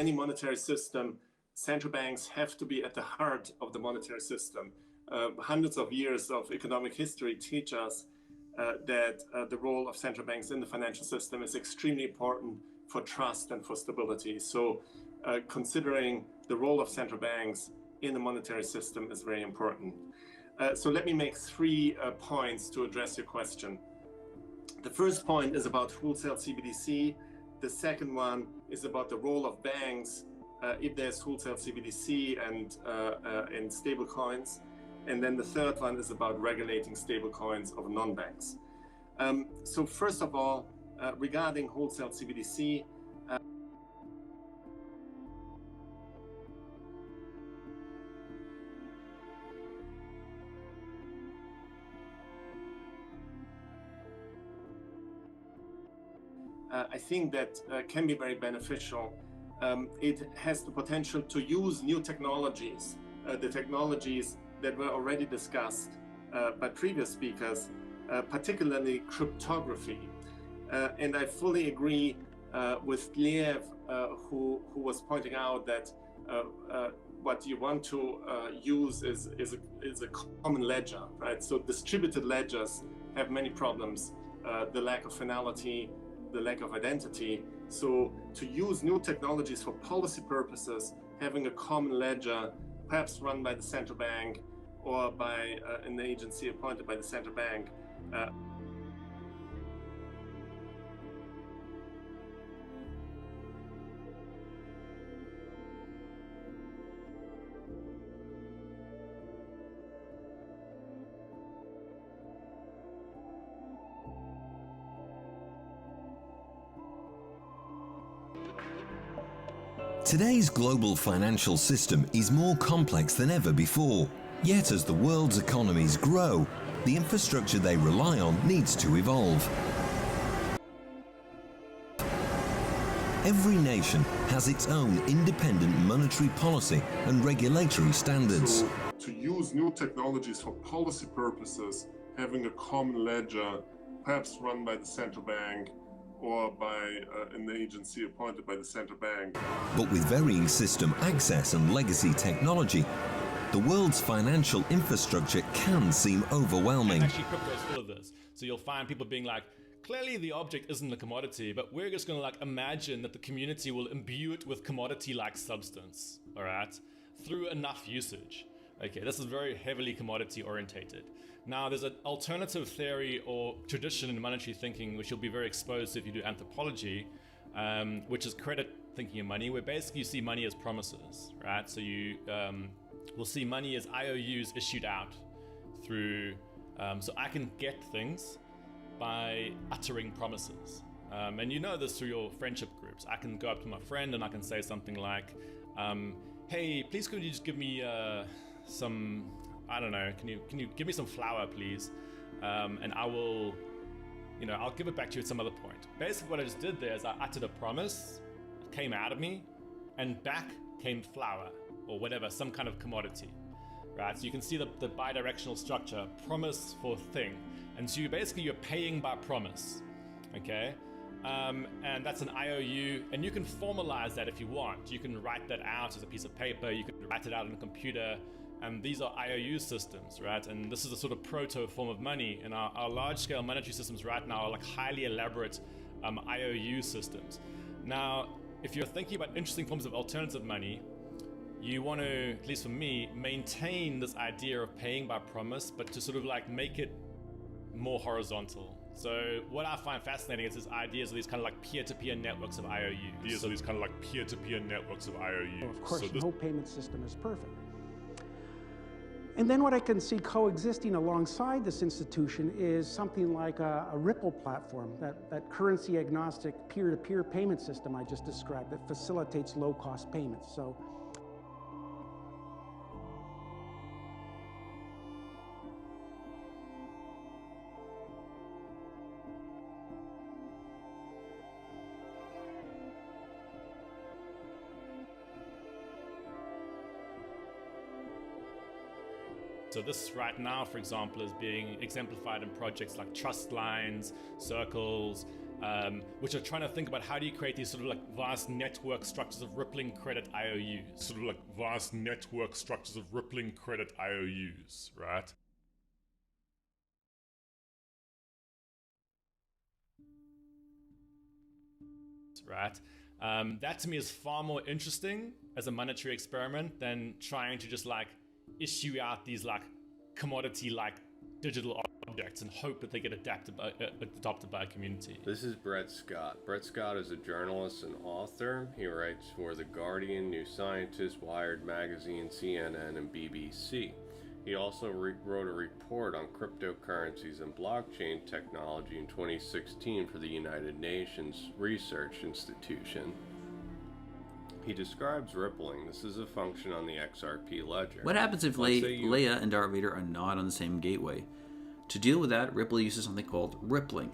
any monetary system, central banks have to be at the heart of the monetary system. Hundreds of years of economic history teach us that the role of central banks in the financial system is extremely important for trust and for stability. So considering the role of central banks in the monetary system is very important. So let me make 3 points to address your question. The first point is about wholesale CBDC. The second one is about the role of banks if there's wholesale CBDC and stable coins. And then the third one is about regulating stable coins of non-banks. So first of all, regarding wholesale CBDC, I think that can be very beneficial. It has the potential to use new technologies, the technologies that were already discussed by previous speakers, particularly cryptography. And I fully agree with Liev, who was pointing out that what you want to use is a common ledger, right? So distributed ledgers have many problems, the lack of finality, the lack of identity. So to use new technologies for policy purposes, having a common ledger, perhaps run by the central bank or by an agency appointed by the central bank, Today's global financial system is more complex than ever before. Yet as the world's economies grow, the infrastructure they rely on needs to evolve. Every nation has its own independent monetary policy and regulatory standards. So to use new technologies for policy purposes, having a common ledger, perhaps run by the central bank, or by an agency appointed by the central bank. But with varying system access and legacy technology, the world's financial infrastructure can seem overwhelming. Actually, crypto is full of this. So you'll find people being like, clearly the object isn't a commodity, but we're just going to imagine that the community will imbue it with commodity-like substance, all right, through enough usage. Okay, this is very heavily commodity orientated. Now, there's an alternative theory or tradition in monetary thinking, which you'll be very exposed to if you do anthropology, which is credit thinking of money, where basically you see money as promises, right? So you will see money as IOUs issued out through, so I can get things by uttering promises. And you know this through your friendship groups. I can go up to my friend and I can say something like, hey, please could you just give me some, I don't know, can you give me some flour, please? And I will, I'll give it back to you at some other point. Basically what I just did there is I uttered a promise, it came out of me, and back came flour or whatever, some kind of commodity, right? So you can see the bidirectional structure, promise for thing. And so you're paying by promise, okay? And that's an IOU, and you can formalize that if you want. You can write that out as a piece of paper, you can write it out on a computer, and these are IOU systems, right? And this is a sort of proto form of money, and our large-scale monetary systems right now are like highly elaborate IOU systems. Now, if you're thinking about interesting forms of alternative money, you want to, at least for me, maintain this idea of paying by promise, but to sort of like make it more horizontal. So what I find fascinating is these ideas of these kind of like peer-to-peer networks of IOUs. Well, of course, no payment system is perfect. And then what I can see coexisting alongside this institution is something like a Ripple platform, that currency-agnostic peer-to-peer payment system I just described that facilitates low-cost payments. So. So this right now, for example, is being exemplified in projects like trust lines, circles, which are trying to think about how do you create these sort of like vast network structures of rippling credit IOUs. Sort of like vast network structures of rippling credit IOUs, right? Right? That to me is far more interesting as a monetary experiment than trying to just like issue out these like commodity like digital objects and hope that they get adopted by a community. This is Brett Scott. Brett Scott is a journalist and author. He writes for The Guardian, New Scientist, Wired Magazine, CNN, and BBC. He also wrote a report on cryptocurrencies and blockchain technology in 2016 for the United Nations Research Institution. He describes rippling. This is a function on the XRP ledger. What happens if Leia and Darth Vader are not on the same gateway? To deal with that, Ripple uses something called rippling.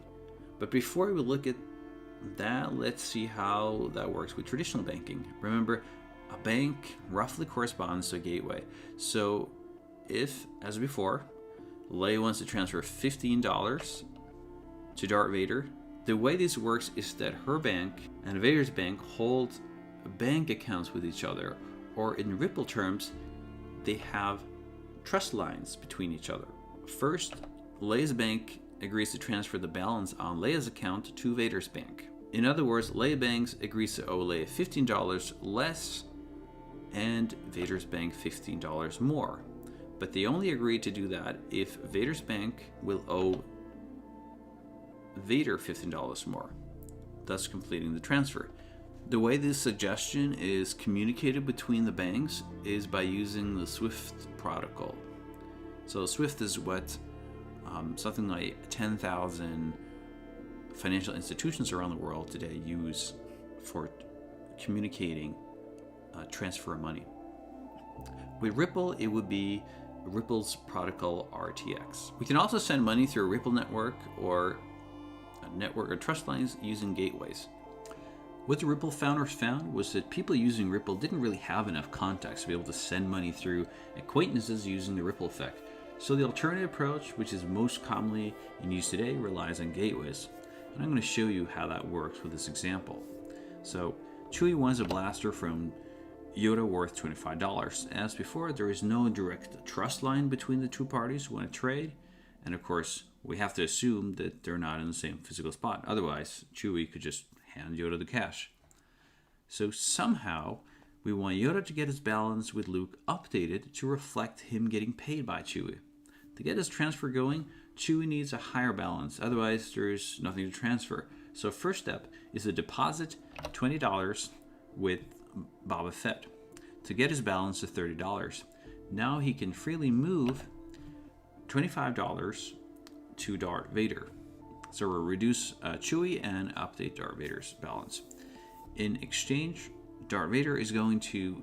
But before we look at that, let's see how that works with traditional banking. Remember, a bank roughly corresponds to a gateway. So if, as before, Leia wants to transfer $15 to Darth Vader, the way this works is that her bank and Vader's bank hold bank accounts with each other, or in Ripple terms, they have trust lines between each other. First, Leia's bank agrees to transfer the balance on Leia's account to Vader's bank. In other words, Leia Banks agrees to owe Leia $15 less and Vader's bank $15 more. But they only agree to do that if Vader's bank will owe Vader $15 more, thus completing the transfer. The way this suggestion is communicated between the banks is by using the SWIFT protocol. So SWIFT is what something like 10,000 financial institutions around the world today use for communicating transfer of money. With Ripple, it would be Ripple's protocol RTX. We can also send money through a Ripple network or a network or trust lines using gateways. What the Ripple founders found was that people using Ripple didn't really have enough context to be able to send money through acquaintances using the Ripple effect. So the alternative approach, which is most commonly in use today, relies on gateways. And I'm going to show you how that works with this example. So Chewie wants a blaster from Yoda worth $25. As before, there is no direct trust line between the two parties who want to trade. And of course, we have to assume that they're not in the same physical spot. Otherwise, Chewie could just hand Yoda the cash. So somehow, we want Yoda to get his balance with Luke updated to reflect him getting paid by Chewie. To get his transfer going, Chewie needs a higher balance. Otherwise, there's nothing to transfer. So first step is to deposit $20 with Boba Fett to get his balance to $30. Now he can freely move $25 to Darth Vader. So we'll reduce Chewie and update Darth Vader's balance. In exchange, Darth Vader is going to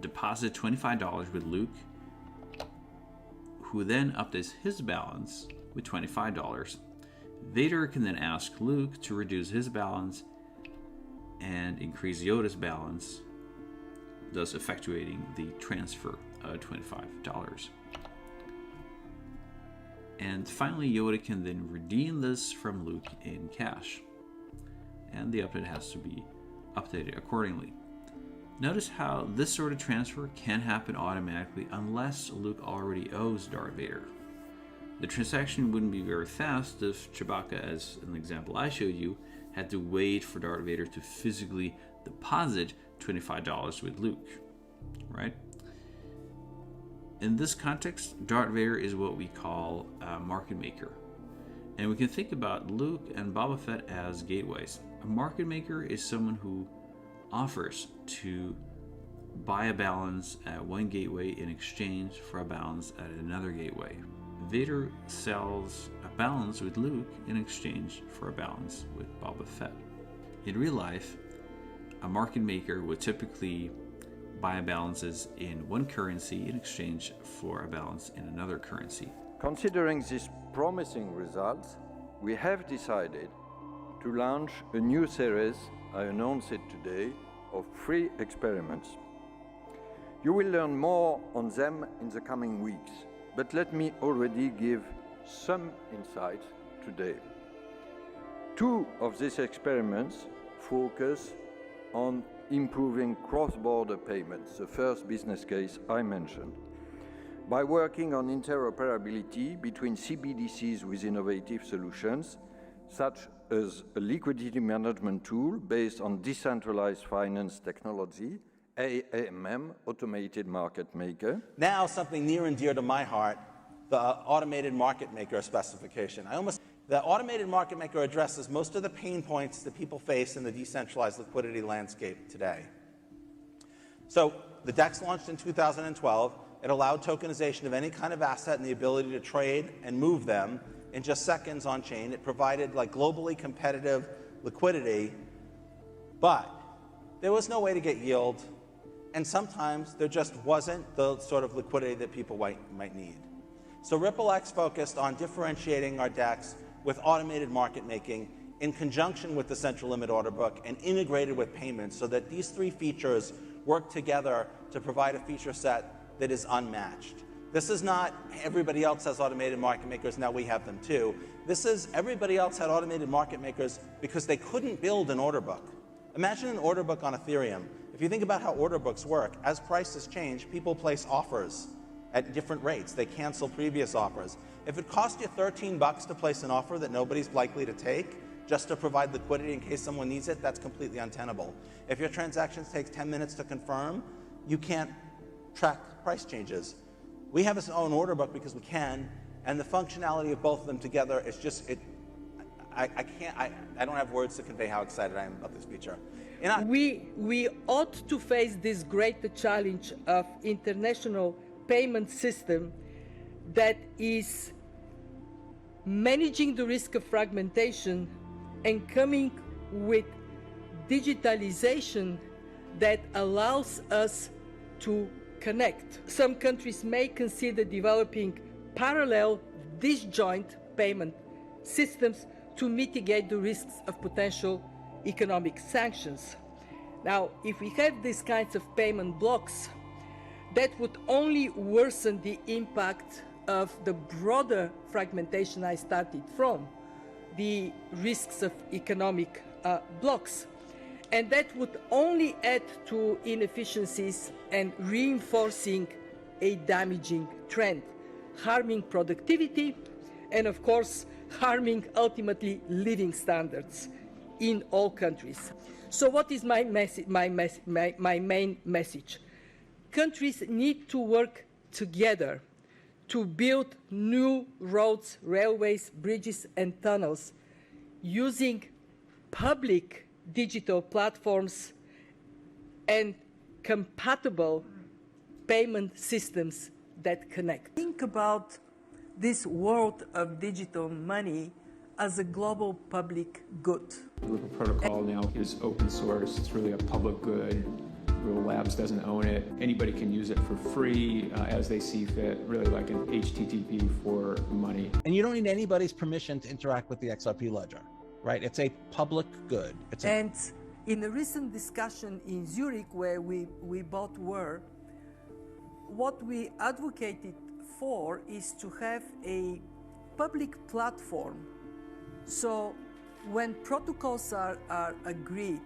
deposit $25 with Luke, who then updates his balance with $25. Vader can then ask Luke to reduce his balance and increase Yoda's balance, thus effectuating the transfer of $25. And finally, Yoda can then redeem this from Luke in cash. And the update has to be updated accordingly. Notice how this sort of transfer can happen automatically unless Luke already owes Darth Vader. The transaction wouldn't be very fast if Chewbacca, as in the example I showed you, had to wait for Darth Vader to physically deposit $25 with Luke, right? In this context, Darth Vader is what we call a market maker. And we can think about Luke and Boba Fett as gateways. A market maker is someone who offers to buy a balance at one gateway in exchange for a balance at another gateway. Vader sells a balance with Luke in exchange for a balance with Boba Fett. In real life, a market maker would typically buy balances in one currency in exchange for a balance in another currency. Considering these promising results, we have decided to launch a new series, I announce it today, of free experiments. You will learn more on them in the coming weeks, but let me already give some insight today. Two of these experiments focus on improving cross-border payments, the first business case I mentioned. By working on interoperability between CBDCs with innovative solutions, such as a liquidity management tool based on decentralized finance technology, AMM, Automated Market Maker. Now, something near and dear to my heart, the Automated Market Maker specification. The Automated Market Maker addresses most of the pain points that people face in the decentralized liquidity landscape today. So, the DEX launched in 2012. It allowed tokenization of any kind of asset and the ability to trade and move them in just seconds on chain. It provided like globally competitive liquidity, but there was no way to get yield, and sometimes there just wasn't the sort of liquidity that people might need. So RippleX focused on differentiating our DEX with automated market making in conjunction with the central limit order book and integrated with payments so that these three features work together to provide a feature set that is unmatched. This is not everybody else has automated market makers, now we have them too. This is everybody else had automated market makers because they couldn't build an order book. Imagine an order book on Ethereum. If you think about how order books work, as prices change, people place offers at different rates. They cancel previous offers. If it cost you $13 to place an offer that nobody's likely to take, just to provide liquidity in case someone needs it, that's completely untenable. If your transactions take 10 minutes to confirm, you can't track price changes. We have our own order book because we can, and the functionality of both of them together is just, I don't have words to convey how excited I am about this feature. We ought to face this great challenge of international payment system that is managing the risk of fragmentation and coming with digitalization that allows us to connect. Some countries may consider developing parallel disjoint payment systems to mitigate the risks of potential economic sanctions. Now, if we have these kinds of payment blocks, that would only worsen the impact of the broader fragmentation I started from, the risks of economic blocks. And that would only add to inefficiencies and reinforcing a damaging trend, harming productivity and, of course, harming ultimately living standards in all countries. So what is my main message? Countries need to work together to build new roads, railways, bridges and tunnels using public digital platforms and compatible payment systems that connect. Think about this world of digital money as a global public good. The Ripple protocol now is open source. It's really a public good. Ripple Labs doesn't own it. Anybody can use it for free as they see fit, really like an HTTP for money. And you don't need anybody's permission to interact with the XRP ledger, right? It's a public good. And in a recent discussion in Zurich where we both were, what we advocated for is to have a public platform. So when protocols are agreed,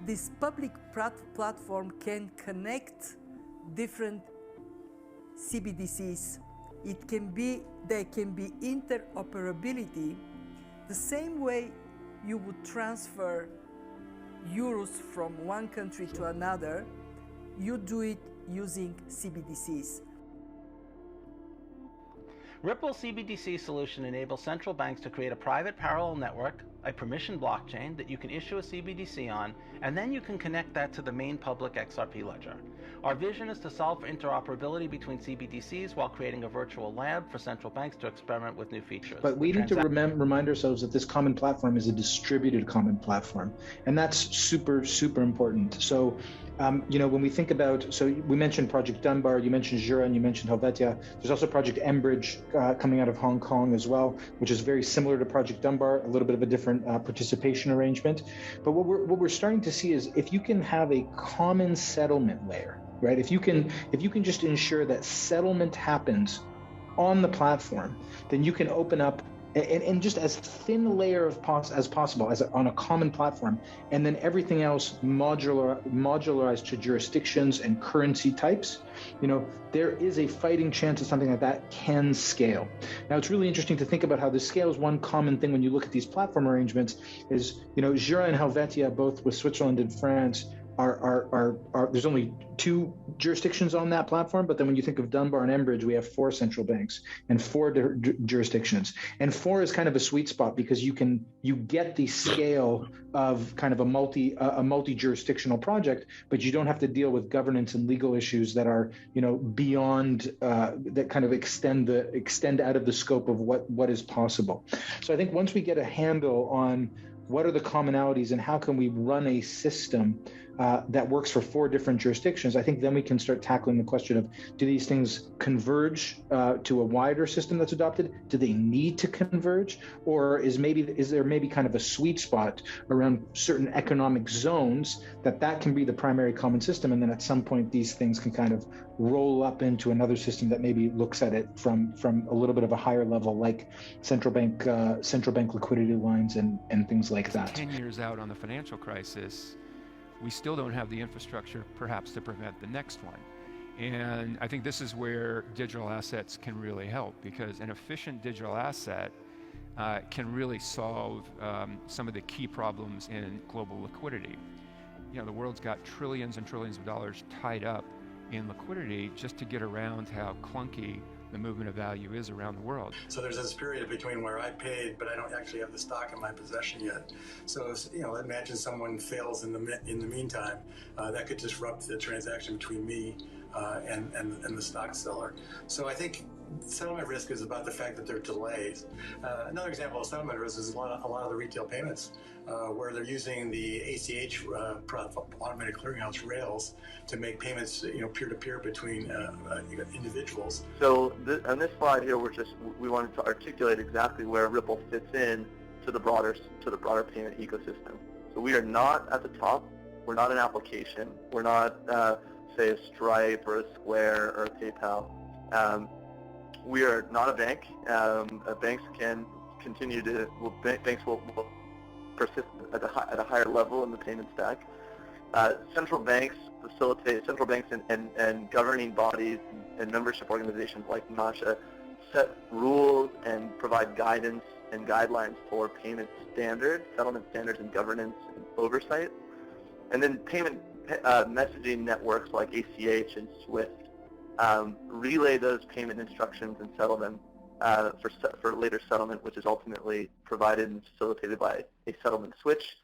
this public platform can connect different CBDCs. There can be interoperability the same way you would transfer euros from one country to another. You do it using CBDCs. Ripple CBDC solution enables central banks to create a private parallel network, a permissioned blockchain that you can issue a CBDC on, and then you can connect that to the main public XRP ledger. Our vision is to solve for interoperability between CBDCs while creating a virtual lab for central banks to experiment with new features. But we need to remind ourselves that this common platform is a distributed common platform, and that's super, super important. So, when we think about, so we mentioned Project Dunbar, you mentioned Jura, and you mentioned Helvetia. There's also Project Enbridge coming out of Hong Kong as well, which is very similar to Project Dunbar, a little bit of a different participation arrangement. But what we're starting to see is if you can have a common settlement layer, right? If you can just ensure that settlement happens on the platform, then you can open up and just as thin a layer of as possible on a common platform, and then everything else modularized to jurisdictions and currency types, there is a fighting chance that something like that can scale. Now, it's really interesting to think about how this scales. One common thing when you look at these platform arrangements is, Jura and Helvetia, both with Switzerland and France, are there's only 2 jurisdictions on that platform, but then when you think of Dunbar and Enbridge, we have 4 central banks and 4 jurisdictions, and 4 is kind of a sweet spot because you get the scale of kind of a multi-jurisdictional project, but you don't have to deal with governance and legal issues that are beyond that kind of extend out of the scope of what is possible. So I think once we get a handle on what are the commonalities and how can we run a system that works for 4 different jurisdictions, I think then we can start tackling the question of, do these things converge to a wider system that's adopted? Do they need to converge? Or is there maybe kind of a sweet spot around certain economic zones that can be the primary common system, and then at some point these things can kind of roll up into another system that maybe looks at it from a little bit of a higher level, like central bank liquidity lines and things like that. 10 years out on the financial crisis, we still don't have the infrastructure perhaps to prevent the next one. And I think this is where digital assets can really help, because an efficient digital asset can really solve some of the key problems in global liquidity. The world's got trillions and trillions of dollars tied up in liquidity just to get around how clunky the movement of value is around the world. So there's this period between where I paid, but I don't actually have the stock in my possession yet. So imagine someone fails in the meantime. That could disrupt the transaction between me and the stock seller. So I think settlement risk is about the fact that there are delays. Another example of settlement risk is a lot of the retail payments where they're using the ACH automated clearinghouse rails to make payments peer-to-peer between individuals. So on this slide here, we wanted to articulate exactly where Ripple fits in to the broader payment ecosystem. So we are not at the top. We're not an application. We're not say a Stripe or a Square or a PayPal. We are not a bank. Banks can continue to. Banks will persist at a higher level in the payment stack. Central banks and governing bodies and membership organizations like NACHA set rules and provide guidance and guidelines for payment standards, settlement standards, and governance and oversight. And then payment messaging networks like ACH and SWIFT relay those payment instructions and settle them for later settlement, which is ultimately provided and facilitated by a settlement switch.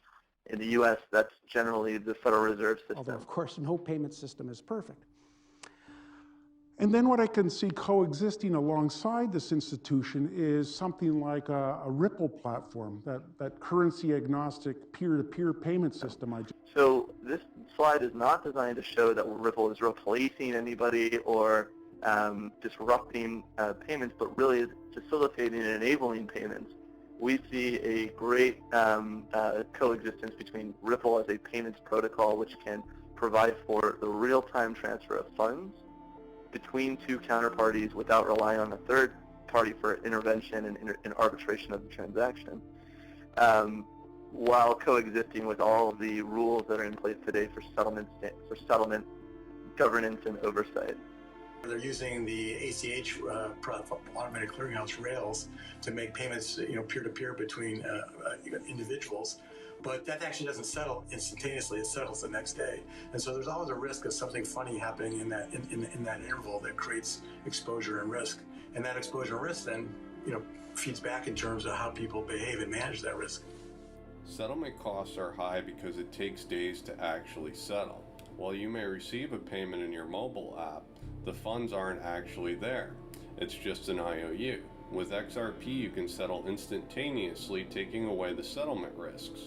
In the U.S., that's generally the Federal Reserve System. Although, of course, no payment system is perfect. And then what I can see coexisting alongside this institution is something like a Ripple platform, that currency-agnostic peer-to-peer payment system. So this slide is not designed to show that Ripple is replacing anybody or disrupting payments, but really is facilitating and enabling payments. We see a great coexistence between Ripple as a payments protocol, which can provide for the real-time transfer of funds between 2 counterparties without relying on a third party for intervention and arbitration of the transaction, while coexisting with all of the rules that are in place today for settlement governance and oversight. They're using the ACH automated clearinghouse rails to make payments peer-to-peer between individuals. But that actually doesn't settle instantaneously. It settles the next day, and so there's always a risk of something funny happening in that interval that creates exposure and risk. And that exposure and risk then, feeds back in terms of how people behave and manage that risk. Settlement costs are high because it takes days to actually settle. While you may receive a payment in your mobile app, the funds aren't actually there. It's just an IOU. With XRP, you can settle instantaneously, taking away the settlement risks.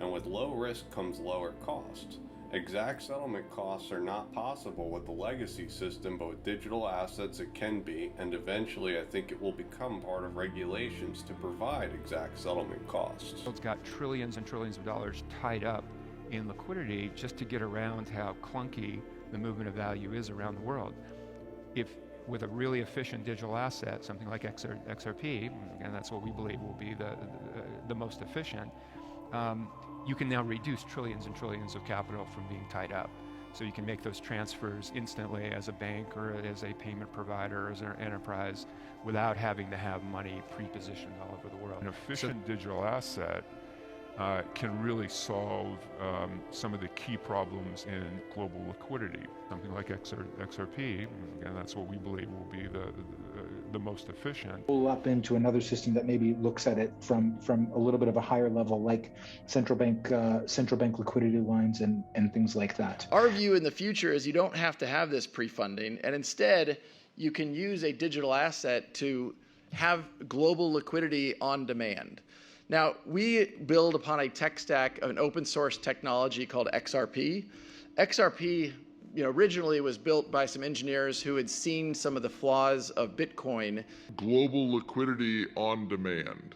And with low risk comes lower cost. Exact settlement costs are not possible with the legacy system, but with digital assets it can be, and eventually I think it will become part of regulations to provide exact settlement costs. It's got trillions and trillions of dollars tied up in liquidity just to get around how clunky the movement of value is around the world. If with a really efficient digital asset, something like Xrp, again, that's what we believe will be the most efficient, you can now reduce trillions and trillions of capital from being tied up. So you can make those transfers instantly as a bank or as a payment provider or as an enterprise without having to have money pre-positioned all over the world. An efficient digital asset can really solve some of the key problems in global liquidity. Something like Xrp, again, that's what we believe will be the most efficient. Pull up into another system that maybe looks at it from a little bit of a higher level, like central bank liquidity lines and things like that. Our view in the future is you don't have to have this pre-funding, and instead you can use a digital asset to have global liquidity on demand. Now, we build upon a tech stack of an open source technology called Xrp. Xrp, originally was built by some engineers who had seen some of the flaws of Bitcoin. Global liquidity on demand.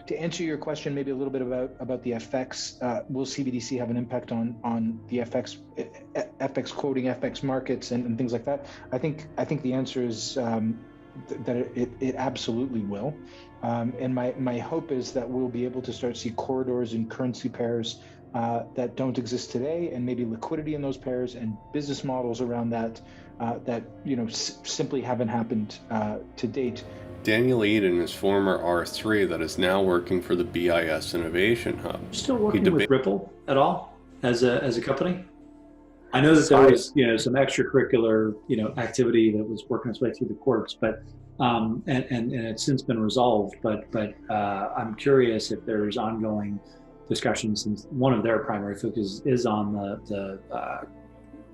To answer your question, maybe a little bit about the FX, will CBDC have an impact on the FX quoting, FX markets, and things like that? I think the answer is that it absolutely will. And my hope is that we'll be able to start to see corridors and currency pairs that don't exist today, and maybe liquidity in those pairs and business models around that simply haven't happened to date. Daniel Eden is former R3 that is now working for the BIS Innovation Hub. Still working with Ripple at all as a company? I know that there was some extracurricular activity that was working its way through the courts, but and it's since been resolved. But I'm curious if there's ongoing discussions, since one of their primary focus is on the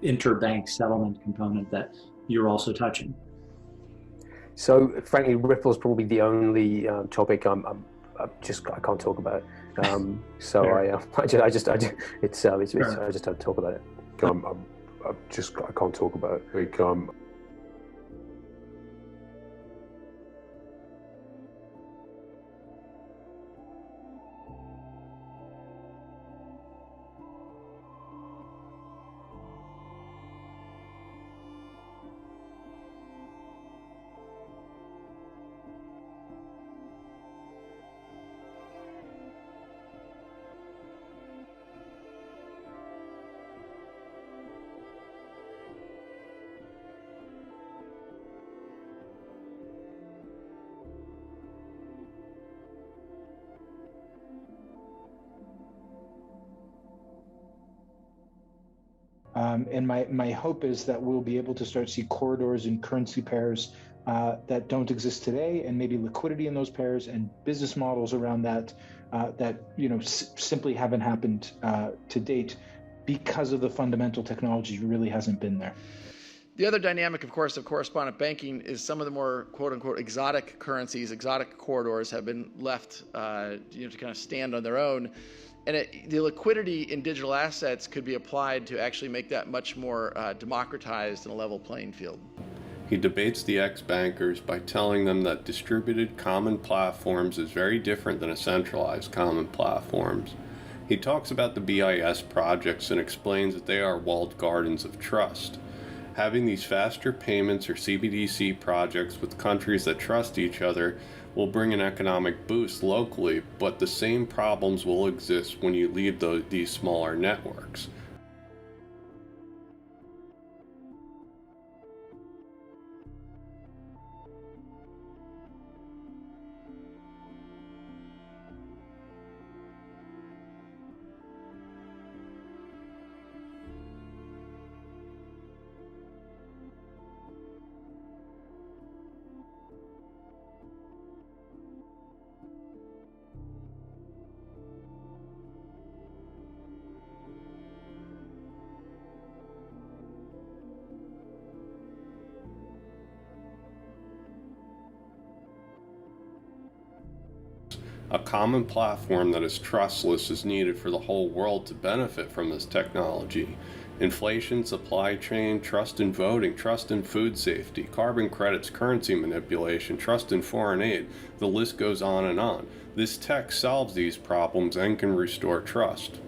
interbank settlement component that you're also touching. So frankly, Ripple's probably the only topic I can't talk about. So I just don't talk about it. I can't talk about it. And my hope is that we'll be able to start to see corridors and currency pairs that don't exist today, and maybe liquidity in those pairs and business models around that simply haven't happened to date because of the fundamental technology really hasn't been there. The other dynamic, of course, of correspondent banking is some of the more quote-unquote exotic currencies, exotic corridors have been left to kind of stand on their own. And the liquidity in digital assets could be applied to actually make that much more democratized and a level playing field. He debates the ex-bankers by telling them that distributed common platforms is very different than a centralized common platforms. He talks about the BIS projects and explains that they are walled gardens of trust. Having these faster payments or CBDC projects with countries that trust each other will bring an economic boost locally, but the same problems will exist when you leave these smaller networks. A common platform that is trustless is needed for the whole world to benefit from this technology. Inflation, supply chain, trust in voting, trust in food safety, carbon credits, currency manipulation, trust in foreign aid. The list goes on and on. This tech solves these problems and can restore trust.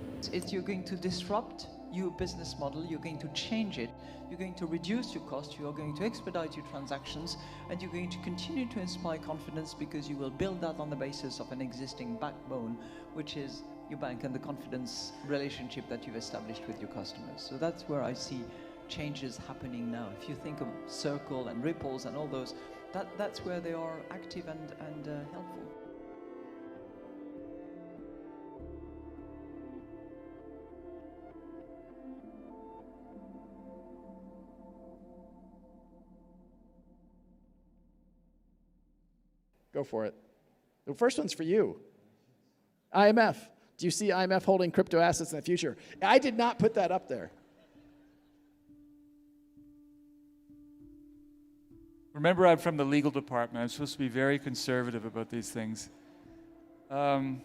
You're going to disrupt your business model, you're going to change it, you're going to reduce your cost, you're going to expedite your transactions, and you're going to continue to inspire confidence because you will build that on the basis of an existing backbone, which is your bank and the confidence relationship that you've established with your customers. So that's where I see changes happening now. If you think of Circle and Ripples and all those, that's where they are active and helpful. Go for it. The first one's for you. IMF. Do you see IMF holding crypto assets in the future? I did not put that up there. Remember, I'm from the legal department. I'm supposed to be very conservative about these things. I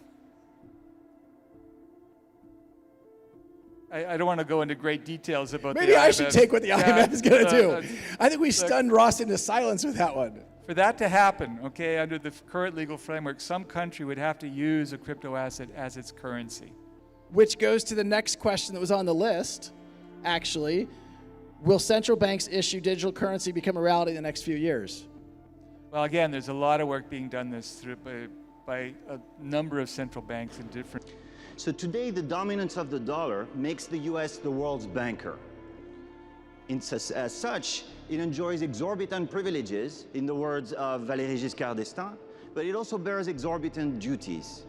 don't want to go into great details about Maybe the IMF. I should take what the IMF is going to do. I think we stunned Ross into silence with that one. For that to happen, okay, under the current legal framework, some country would have to use a crypto asset as its currency. Which goes to the next question that was on the list, actually. Will central banks issue digital currency become a reality in the next few years? Well, again, there's a lot of work being done by a number of central banks in different... So today, the dominance of the dollar makes the US the world's banker. As such, it enjoys exorbitant privileges, in the words of Valéry Giscard d'Estaing, but it also bears exorbitant duties.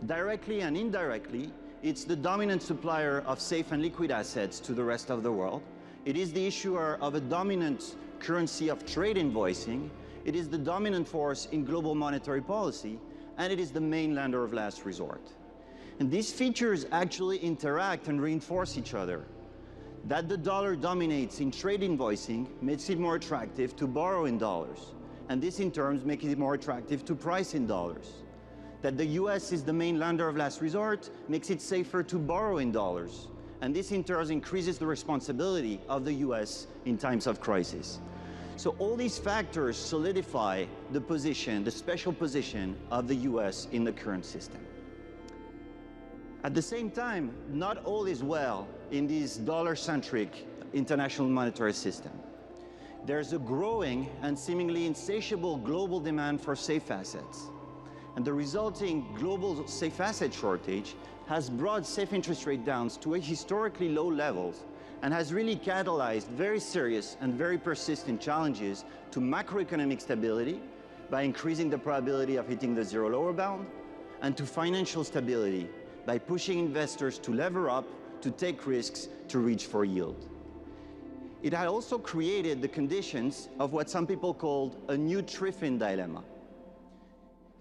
Directly and indirectly, it's the dominant supplier of safe and liquid assets to the rest of the world. It is the issuer of a dominant currency of trade invoicing. It is the dominant force in global monetary policy, and it is the main lender of last resort. And these features actually interact and reinforce each other. That the dollar dominates in trade invoicing makes it more attractive to borrow in dollars, and this in turn makes it more attractive to price in dollars. That the US is the main lender of last resort makes it safer to borrow in dollars, and this in turn increases the responsibility of the US in times of crisis. So all these factors solidify the position, the special position of the US in the current system. At the same time, not all is well in this dollar-centric international monetary system. There's a growing and seemingly insatiable global demand for safe assets. And the resulting global safe asset shortage has brought safe interest rate downs to historically low levels and has really catalyzed very serious and very persistent challenges to macroeconomic stability by increasing the probability of hitting the zero lower bound, and to financial stability by pushing investors to lever up, to take risks, to reach for yield. It had also created the conditions of what some people called a new Triffin dilemma.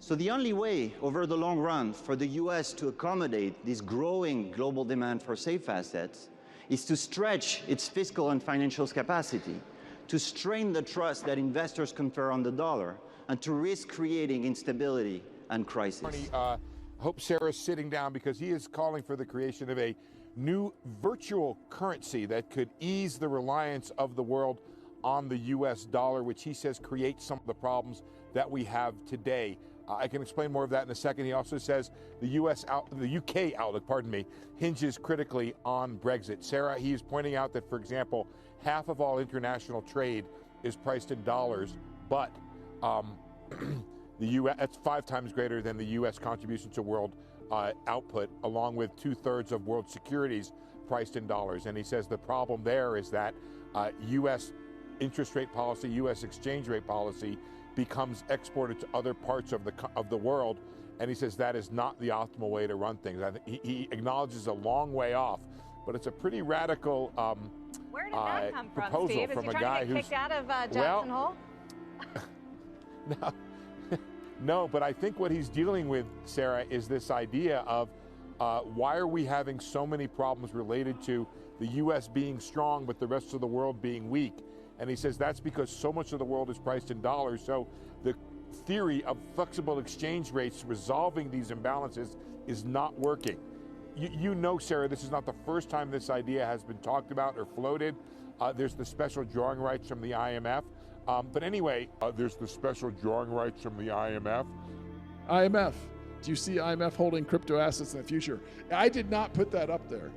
So the only way over the long run for the US to accommodate this growing global demand for safe assets is to stretch its fiscal and financial capacity, to strain the trust that investors confer on the dollar, and to risk creating instability and crisis. I hope Sarah's sitting down because he is calling for the creation of a new virtual currency that could ease the reliance of the world on the US dollar, which he says creates some of the problems that we have today. I can explain more of that in a second. He also says the UK outlook, hinges critically on Brexit. Sarah, he is pointing out that, for example, half of all international trade is priced in dollars, but the U.S. that's 5 times greater than the U.S. contribution to world output, along with 2/3 of world securities priced in dollars. And he says the problem there is that U.S. interest rate policy, U.S. exchange rate policy becomes exported to other parts of the world. And he says that is not the optimal way to run things. He acknowledges a long way off, but it's a pretty radical Where did that come from, proposal Steve? Is from he a trying guy to get who's kicked out of Jackson Hole? No, but I think what he's dealing with, Sarah, is this idea of why are we having so many problems related to the U.S. being strong but the rest of the world being weak? And he says that's because so much of the world is priced in dollars. So the theory of flexible exchange rates resolving these imbalances is not working. you know, Sarah, this is not the first time this idea has been talked about or floated. There's the special drawing rights from the IMF. But anyway, there's the special drawing rights from the IMF. IMF. Do you see IMF holding crypto assets in the future? I did not put that up there.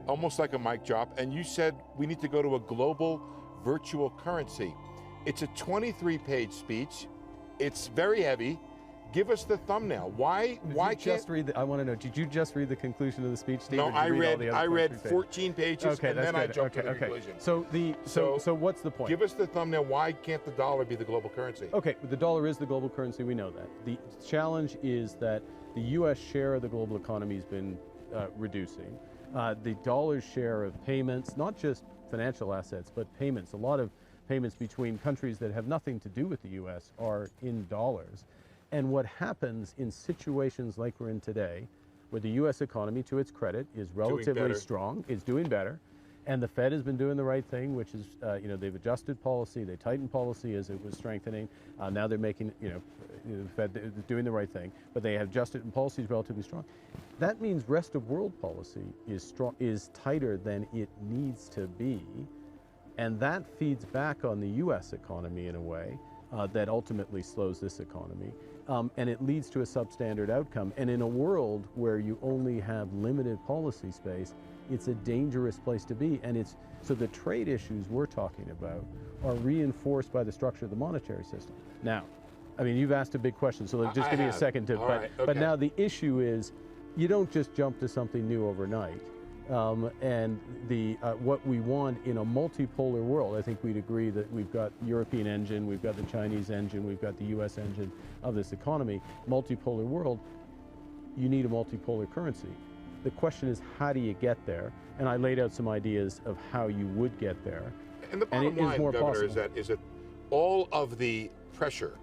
Almost like a mic drop, and you said we need to go to a global virtual currency. It's a 23-page speech. It's very heavy. Give us the thumbnail. Why just read I want to know, did you just read the conclusion of the speech, Steve? No, I read 14 pages, and then I jumped to the conclusion. So what's the point? Give us the thumbnail. Why can't the dollar be the global currency? Okay, the dollar is the global currency. We know that. The challenge is that the U.S. share of the global economy has been reducing. The dollar's share of payments, not just financial assets, but payments, a lot of payments between countries that have nothing to do with the U.S. are in dollars. And what happens in situations like we're in today, where the U.S. economy, to its credit, is relatively strong, is doing better, and the Fed has been doing the right thing, which is, they've adjusted policy, they tightened policy as it was strengthening. Now they're making, the Fed is doing the right thing, but they have adjusted and policy is relatively strong. That means rest of world policy is tighter than it needs to be, and that feeds back on the U.S. economy in a way that ultimately slows this economy. And it leads to a substandard outcome. And in a world where you only have limited policy space, it's a dangerous place to be. And so the trade issues we're talking about are reinforced by the structure of the monetary system. Now, I mean, you've asked a big question, so just give me a second to, but now the issue is, you don't just jump to something new overnight. And what we want in a multipolar world, I think we'd agree that we've got the European engine, we've got the Chinese engine, we've got the US engine of this economy. Multipolar world, you need a multipolar currency. The question is, how do you get there? And I laid out some ideas of how you would get there. And the bottom line, Governor, is that all of the pressure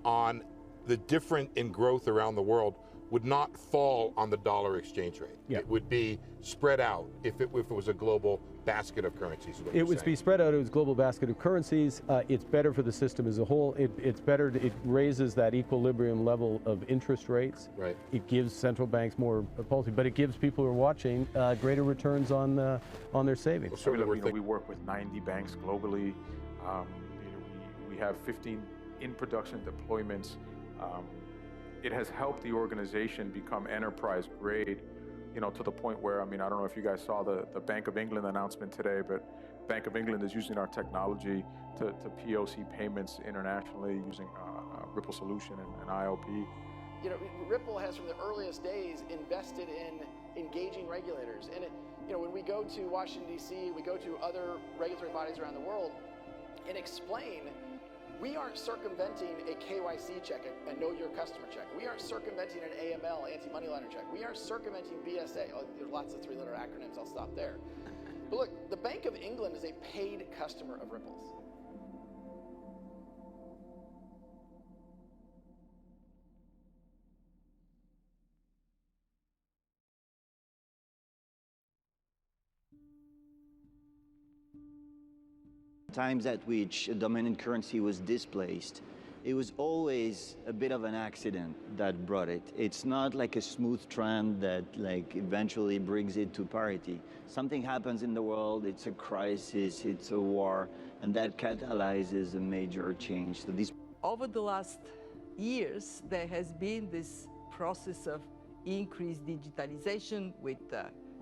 on the difference in growth around the world would not fall on the dollar exchange rate. It would be spread out if it was a global basket of currencies. It would be spread out as a global basket of currencies. It's better for the system as a whole. It's better. It raises that equilibrium level of interest rates. Right. It gives central banks more policy, but it gives people who are watching greater returns on their savings. Well, we work with 90 banks globally. We have 15 in production deployments. It has helped the organization become enterprise grade, to the point where, I don't know if you guys saw the Bank of England announcement today, but Bank of England is using our technology to POC payments internationally using Ripple solution and IOP. Ripple has from the earliest days invested in engaging regulators. And when we go to Washington, D.C., we go to other regulatory bodies around the world and explain, we aren't circumventing a KYC check, a know your customer check. We aren't circumventing an AML, anti-money laundering check. We aren't circumventing BSA. Oh, there's lots of three-letter acronyms. I'll stop there. But look, the Bank of England is a paid customer of Ripple's. Times at which a dominant currency was displaced, it was always a bit of an accident that brought it. It's not like a smooth trend that eventually brings it to parity. Something happens in the world, it's a crisis, it's a war, and that catalyzes a major change. So over the last years, there has been this process of increased digitalization with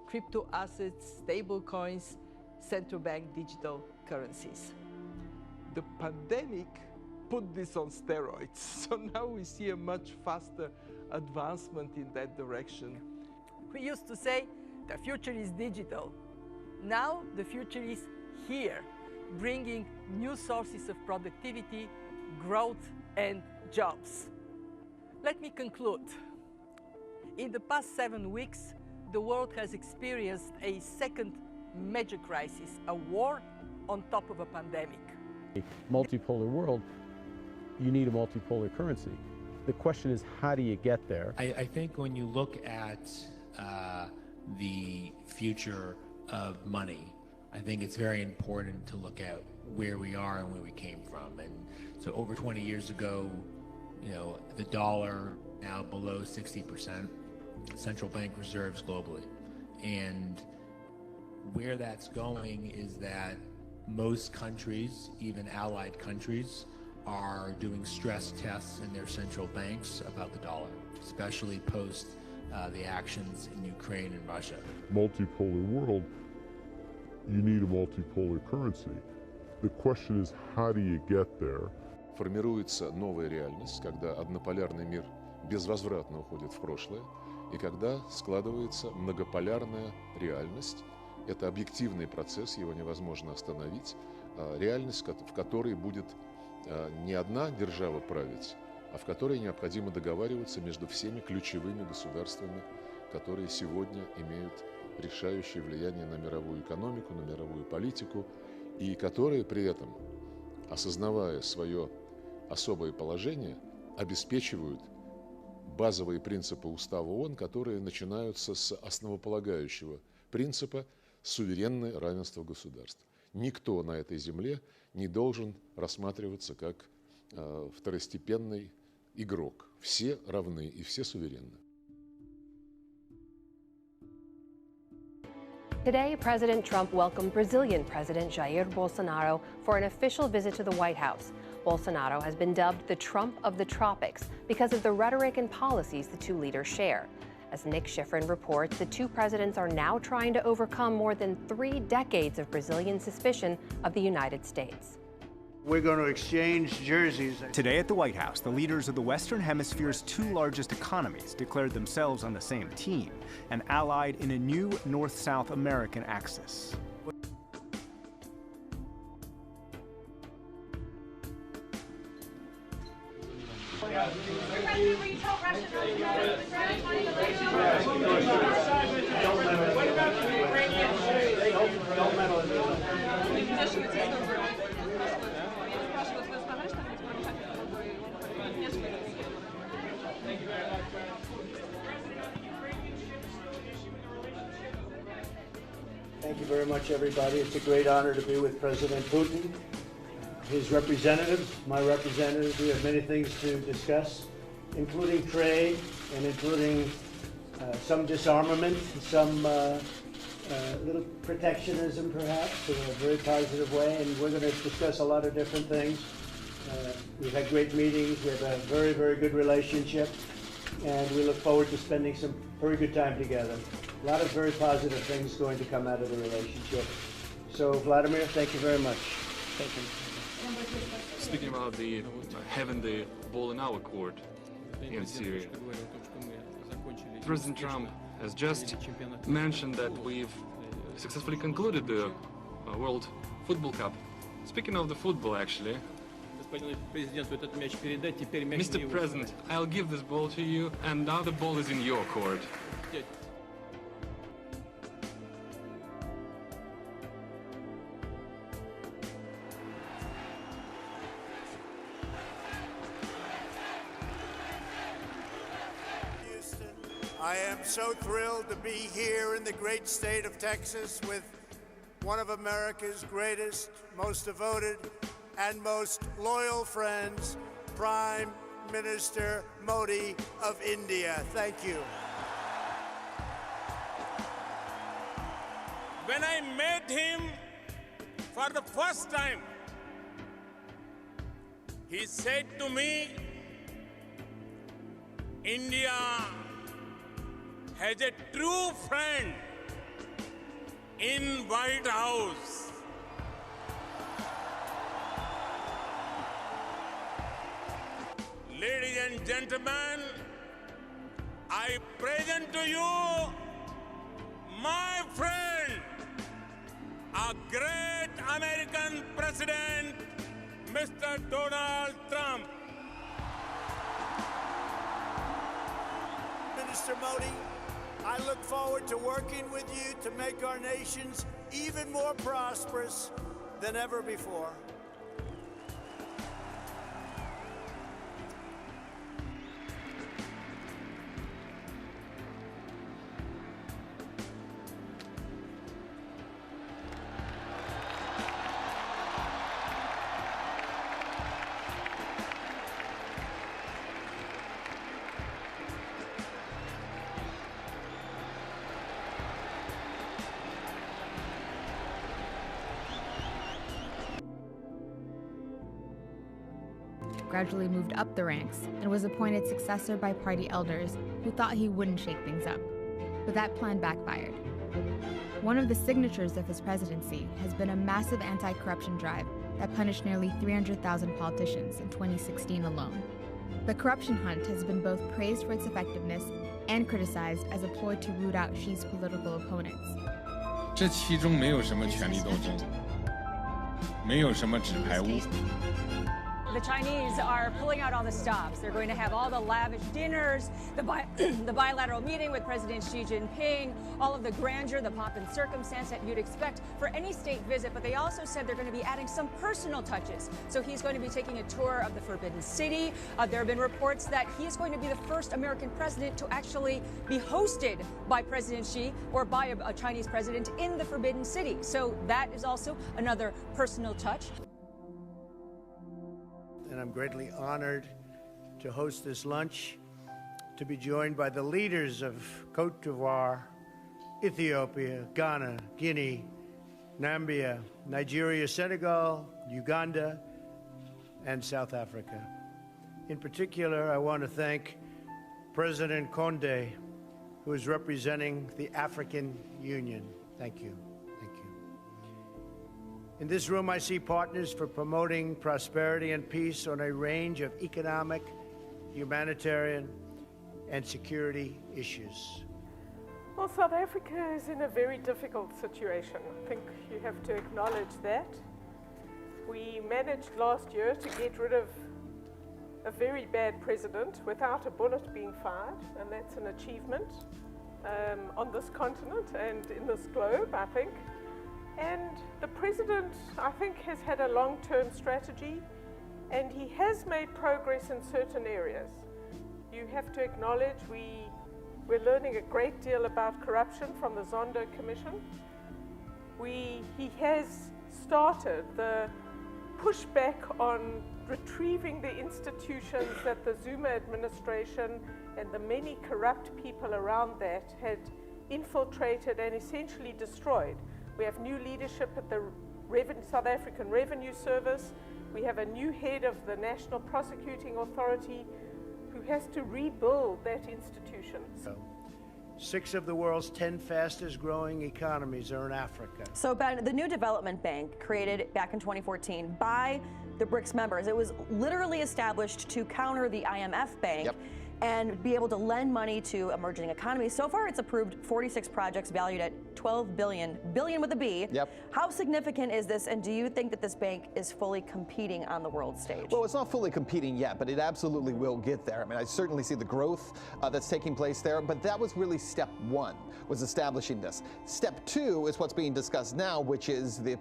crypto assets, stable coins, central bank digital currencies. The pandemic put this on steroids, so now we see a much faster advancement in that direction. We used to say the future is digital. Now the future is here, bringing new sources of productivity, growth, and jobs. Let me conclude. In the past 7 weeks, the world has experienced a second major crisis, a war on top of a pandemic. A multipolar world, you need a multipolar currency. The question is, how do you get there? I think when you look at the future of money, I think it's very important to look at where we are and where we came from. And so over 20 years ago, the dollar now below 60% central bank reserves globally. And where that's going is that most countries, even allied countries, are doing stress tests in their central banks about the dollar, especially post the actions in Ukraine and Russia. Multipolar world, you need a multipolar currency. The question is, how do you get there? Формируется новая реальность, когда однополярный мир безвозвратно уходит в прошлое, и когда складывается многополярная реальность. Это объективный процесс, его невозможно остановить. Реальность, в которой будет не одна держава править, а в которой необходимо договариваться между всеми ключевыми государствами, которые сегодня имеют решающее влияние на мировую экономику, на мировую политику, и которые при этом, осознавая свое особое положение, обеспечивают базовые принципы Устава ООН, которые начинаются с основополагающего принципа суверенное равенство государств. Никто на этой земле не должен рассматриваться как второстепенный игрок. Все равны и все суверенны. Today, President Trump welcomed Brazilian President Jair Bolsonaro for an official visit to the White House. Bolsonaro has been dubbed the Trump of the tropics because of the rhetoric and policies the two leaders share. As Nick Schifrin reports, the two presidents are now trying to overcome more than 3 decades of Brazilian suspicion of the United States. We're going to exchange jerseys. Today at the White House, the leaders of the Western Hemisphere's 2 largest economies declared themselves on the same team and allied in a new North-South American axis. Thank you very much, everybody. It's a great honor to be with President Putin, his representatives, my representatives. We have many things to discuss, including trade and including some disarmament, some little protectionism, perhaps, in a very positive way. And we're going to discuss a lot of different things. We've had great meetings. We have a very, very good relationship. And we look forward to spending some very good time together. A lot of very positive things going to come out of the relationship. So, Vladimir, thank you very much. Thank you. Speaking about having the ball in our court in Syria, President Trump has just mentioned that we've successfully concluded the World Football Cup. Speaking of the football, actually, Mr. President, I'll give this ball to you, and now the ball is in your court. I am so thrilled to be here in the great state of Texas with one of America's greatest, most devoted, and most loyal friends, Prime Minister Modi of India. Thank you. When I met him for the first time, he said to me, India has a true friend in White House. Ladies and gentlemen, I present to you my friend, a great American president, Mr. Donald Trump. Mr. Modi, I look forward to working with you to make our nations even more prosperous than ever before. gradually moved up the ranks and was appointed successor by party elders who thought he wouldn't shake things up. But that plan backfired. One of the signatures of his presidency has been a massive anti-corruption drive that punished nearly 300,000 politicians in 2016 alone. The corruption hunt has been both praised for its effectiveness and criticized as a ploy to root out Xi's political opponents. 这其中没有什么权力斗争，没有什么纸牌屋。 The Chinese are pulling out all the stops. They're going to have all the lavish dinners, the bilateral meeting with President Xi Jinping, all of the grandeur, the pomp and circumstance that you'd expect for any state visit. But they also said they're going to be adding some personal touches. So he's going to be taking a tour of the Forbidden City. There have been reports that he is going to be the first American president to actually be hosted by President Xi or by a Chinese president in the Forbidden City. So that is also another personal touch. And I'm greatly honored to host this lunch, to be joined by the leaders of Côte d'Ivoire, Ethiopia, Ghana, Guinea, Nambia, Nigeria, Senegal, Uganda, and South Africa. In particular, I want to thank President Condé, who is representing the African Union. Thank you. In this room, I see partners for promoting prosperity and peace on a range of economic, humanitarian, and security issues. Well, South Africa is in a very difficult situation. I think you have to acknowledge that. We managed last year to get rid of a very bad president without a bullet being fired, and that's an achievement on this continent and in this globe, I think. And the president, I think, has had a long-term strategy, and he has made progress in certain areas. You have to acknowledge we're learning a great deal about corruption from the Zondo Commission. He has started the pushback on retrieving the institutions that the Zuma administration and the many corrupt people around that had infiltrated and essentially destroyed. We have new leadership at the South African Revenue Service. We have a new head of the National Prosecuting Authority who has to rebuild that institution. 6 of the world's 10 fastest growing economies are in Africa. So, Ben, the new development bank created back in 2014 by the BRICS members, it was literally established to counter the IMF bank. Yep. And be able to lend money to emerging economies. So far, it's approved 46 projects valued at $12 billion, billion with a B. Yep. How significant is this, and do you think that this bank is fully competing on the world stage? Well, it's not fully competing yet, but it absolutely will get there. I mean, I certainly see the growth that's taking place there, but that was really step 1, was establishing this. Step 2 is what's being discussed now, which is the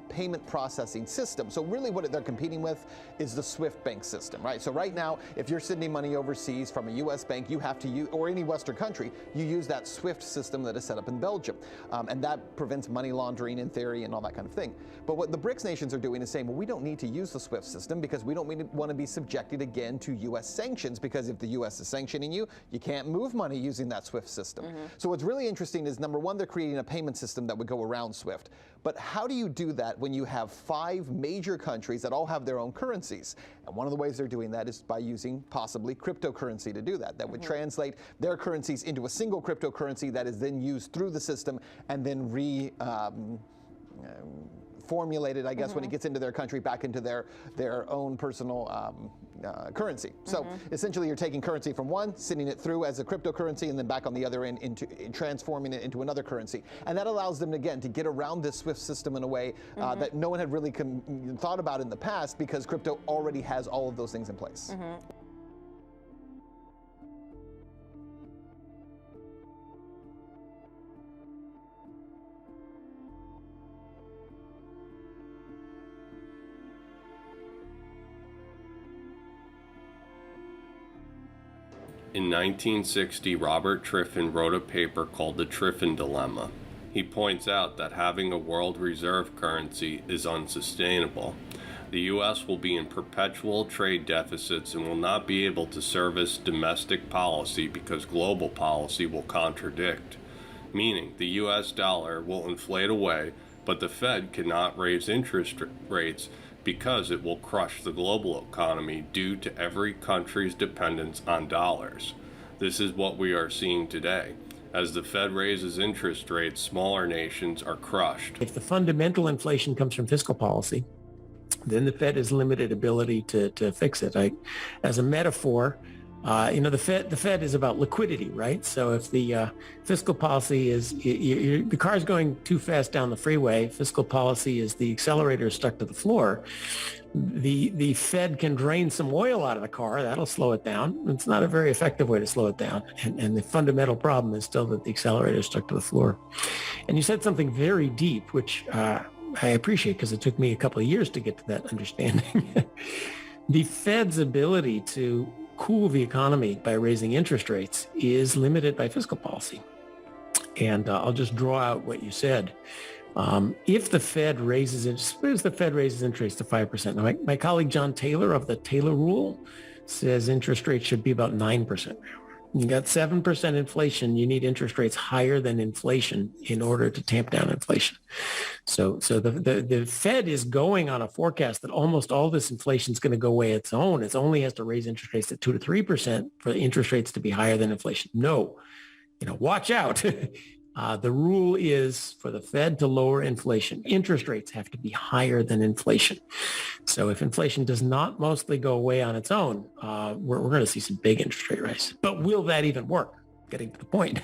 payment processing system. So really what they're competing with is the SWIFT bank system, right? So right now, if you're sending money overseas from a U.S. bank, you have to use, or any Western country, you use that SWIFT system that is set up in Belgium. And that prevents money laundering in theory and all that kind of thing. But what the BRICS nations are doing is saying, well, we don't need to use the SWIFT system because we don't want to be subjected again to U.S. sanctions, because if the U.S. is sanctioning you, you can't move money using that SWIFT system. So what's really interesting is, number one, they're creating a payment system that would go around SWIFT. But how do you do that when you have 5 major countries that all have their own currencies? And one of the ways they're doing that is by using possibly cryptocurrency to do that. That would translate their currencies into a single cryptocurrency that is then used through the system and then formulated, I guess, when it gets into their country, back into their own personal currency. So essentially you're taking currency from one, sending it through as a cryptocurrency, and then back on the other end into transforming it into another currency. And that allows them, again, to get around this SWIFT system in a way that no one had really thought about in the past, because crypto already has all of those things in place. In 1960, Robert Triffin wrote a paper called The Triffin Dilemma. He points out that having a world reserve currency is unsustainable. The U.S. will be in perpetual trade deficits and will not be able to service domestic policy because global policy will contradict. Meaning, the U.S. dollar will inflate away, but the Fed cannot raise interest rates because it will crush the global economy due to every country's dependence on dollars. This is what we are seeing today. As the Fed raises interest rates, smaller nations are crushed. If the fundamental inflation comes from fiscal policy, then the Fed has limited ability to fix it. As a metaphor, the Fed is about liquidity, right? So if the fiscal policy is, the car's going too fast down the freeway, fiscal policy is the accelerator stuck to the floor, the Fed can drain some oil out of the car. That'll slow it down. It's not a very effective way to slow it down. And the fundamental problem is still that the accelerator is stuck to the floor. And you said something very deep, which I appreciate because it took me a couple of years to get to that understanding. The Fed's ability to cool the economy by raising interest rates is limited by fiscal policy. And I'll just draw out what you said. If the Fed raises it, suppose the Fed raises interest rates to 5%. Now, my colleague John Taylor of the Taylor Rule says interest rates should be about 9%. You got 7% inflation. You need interest rates higher than inflation in order to tamp down inflation. So the Fed is going on a forecast that almost all this inflation is going to go away its own. It only has to raise interest rates to 2 to 3% for the interest rates to be higher than inflation. No, watch out. The rule is for the Fed to lower inflation. Interest rates have to be higher than inflation. So if inflation does not mostly go away on its own, we're going to see some big interest rate rise. But will that even work? Getting to the point.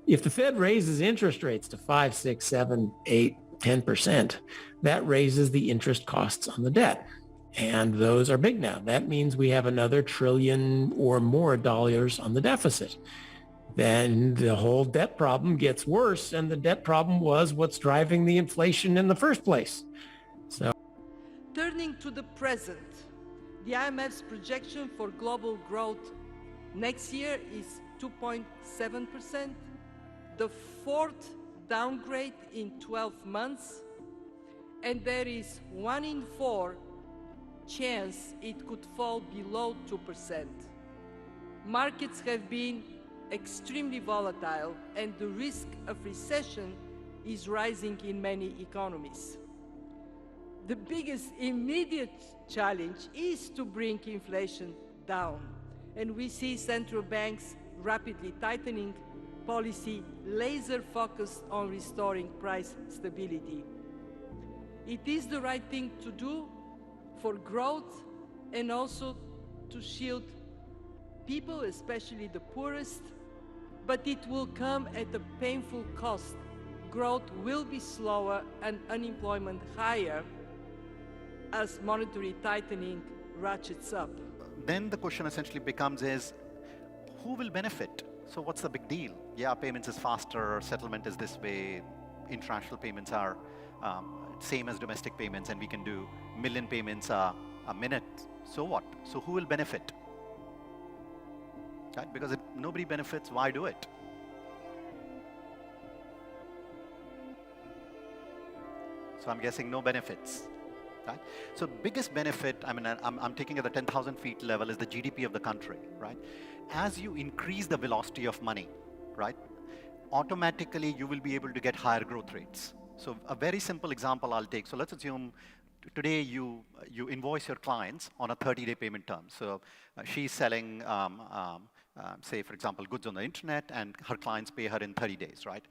If the Fed raises interest rates to 5, 6, 7, 8, 10%, that raises the interest costs on the debt. And those are big now. That means we have another $1 trillion or more dollars on the deficit. Then the whole debt problem gets worse, and the debt problem was what's driving the inflation in the first place. So, turning to the present, the IMF's projection for global growth next year is 2.7%, the fourth downgrade in 12 months, and there is 1 in 4 chance it could fall below 2%. Markets have been extremely volatile, and the risk of recession is rising in many economies. The biggest immediate challenge is to bring inflation down, and we see central banks rapidly tightening policy, laser focused on restoring price stability. It is the right thing to do for growth and also to shield people, especially the poorest, but it will come at a painful cost. Growth will be slower and unemployment higher as monetary tightening ratchets up. Then the question essentially becomes is, who will benefit? So what's the big deal? Yeah, payments is faster, settlement is this way, international payments are same as domestic payments, and we can do million payments a minute. So what? So who will benefit? Right? Because if nobody benefits, why do it? So I'm guessing no benefits. Right? So biggest benefit, I'm taking at the 10,000 feet level, is the GDP of the country, right? As you increase the velocity of money, right, automatically you will be able to get higher growth rates. So a very simple example I'll take. So let's assume today you invoice your clients on a 30-day payment term. So she's selling, say, for example, goods on the internet, and her clients pay her in 30 days, right?